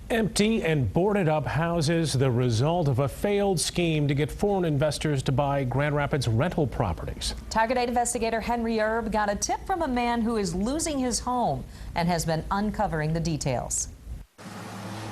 Empty and boarded up houses, the result of a failed scheme to get foreign investors to buy Grand Rapids rental properties. Target 8 investigator Henry Erb got a tip from a man who is losing his home and has been uncovering the details.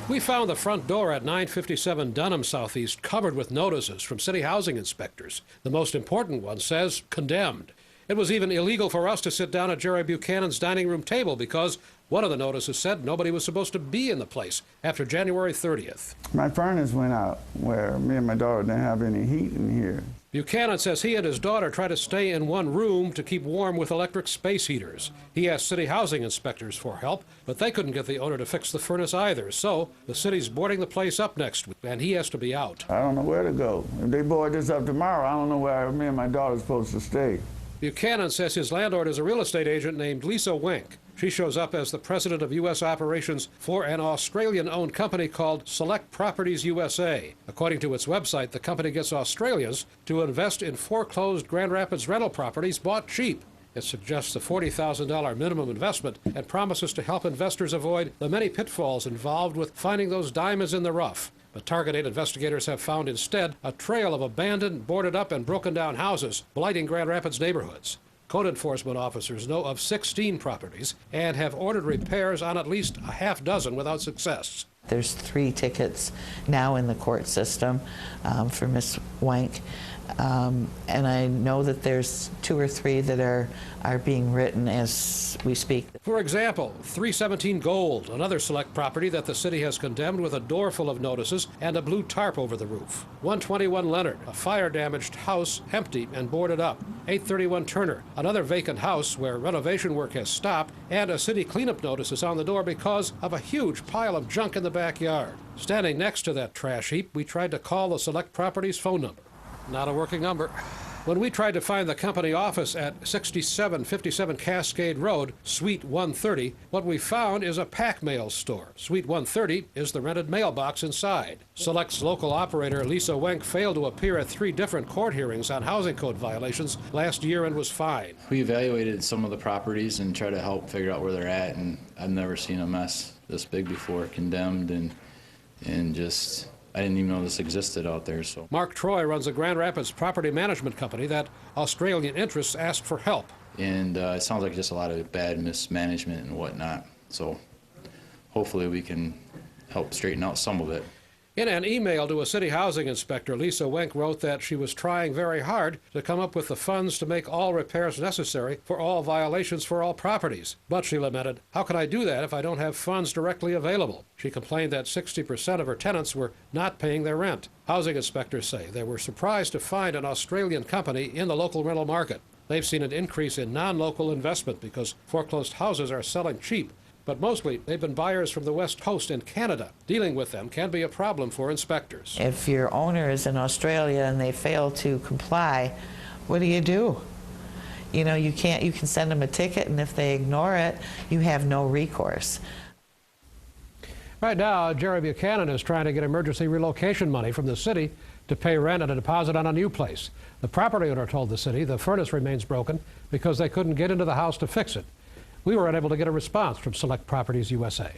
We found the front door at 957 Dunham Southeast covered with notices from city housing inspectors. The most important one says condemned. It was even illegal for us to sit down at Jerry Buchanan's dining room table because one of the notices said nobody was supposed to be in the place after January 30th. My furnace went out where me and my daughter didn't have any heat in here. Buchanan says he and his daughter try to stay in one room to keep warm with electric space heaters. He asked city housing inspectors for help, but they couldn't get the owner to fix the furnace either. So the city's boarding the place up next week, and he has to be out. I don't know where to go. If they board this up tomorrow, I don't know where me and my daughter are supposed to stay. Buchanan says his landlord is a real estate agent named Lisa Wenk. She shows up as the president of U.S. operations for an Australian-owned company called Select Properties USA. According to its website, the company gets Australians to invest in foreclosed Grand Rapids rental properties bought cheap. It suggests a $40,000 minimum investment and promises to help investors avoid the many pitfalls involved with finding those diamonds in the rough. But Target 8 investigators have found instead a trail of abandoned, boarded up, and broken down houses blighting Grand Rapids neighborhoods. Code enforcement officers know of 16 properties and have ordered repairs on at least a half dozen without success. There's 3 tickets now in the court system for Ms. Wank, and I know that there's 2 or 3 that are being written as we speak. For example, 317 Gold, another Select property that the city has condemned with a door full of notices and a blue tarp over the roof. 121 Leonard, a fire-damaged house, empty and boarded up. 831 Turner, another vacant house where renovation work has stopped, and a city cleanup notice is on the door because of a huge pile of junk in the backyard. Standing next to that trash heap, we tried to call the Select Properties phone number. Not a working number. When we tried to find the company office at 6757 Cascade Road, Suite 130, what we found is a pack mail store. Suite 130 is the rented mailbox inside. Select's local operator, Lisa Wenk, failed to appear at 3 different court hearings on housing code violations last year and was fined. We evaluated some of the properties and tried to help figure out where they're at, and I've never seen a mess this big before, condemned and just... I didn't even know this existed out there. So Mark Troy runs a Grand Rapids property management company that Australian interests asked for help. And it sounds like just a lot of bad mismanagement and whatnot. So hopefully we can help straighten out some of it. In an email to a city housing inspector, Lisa Wenk wrote that she was trying very hard to come up with the funds to make all repairs necessary for all violations for all properties. But she lamented, how can I do that if I don't have funds directly available? She complained that 60% of her tenants were not paying their rent. Housing inspectors say they were surprised to find an Australian company in the local rental market. They've seen an increase in non-local investment because foreclosed houses are selling cheap. But mostly, they've been buyers from the West Coast and Canada. Dealing with them can be a problem for inspectors. If your owner is in Australia and they fail to comply, what do? You know, you can send them a ticket, and if they ignore it, you have no recourse. Right now, Jerry Buchanan is trying to get emergency relocation money from the city to pay rent and a deposit on a new place. The property owner told the city the furnace remains broken because they couldn't get into the house to fix it. We were unable to get a response from Select Properties USA.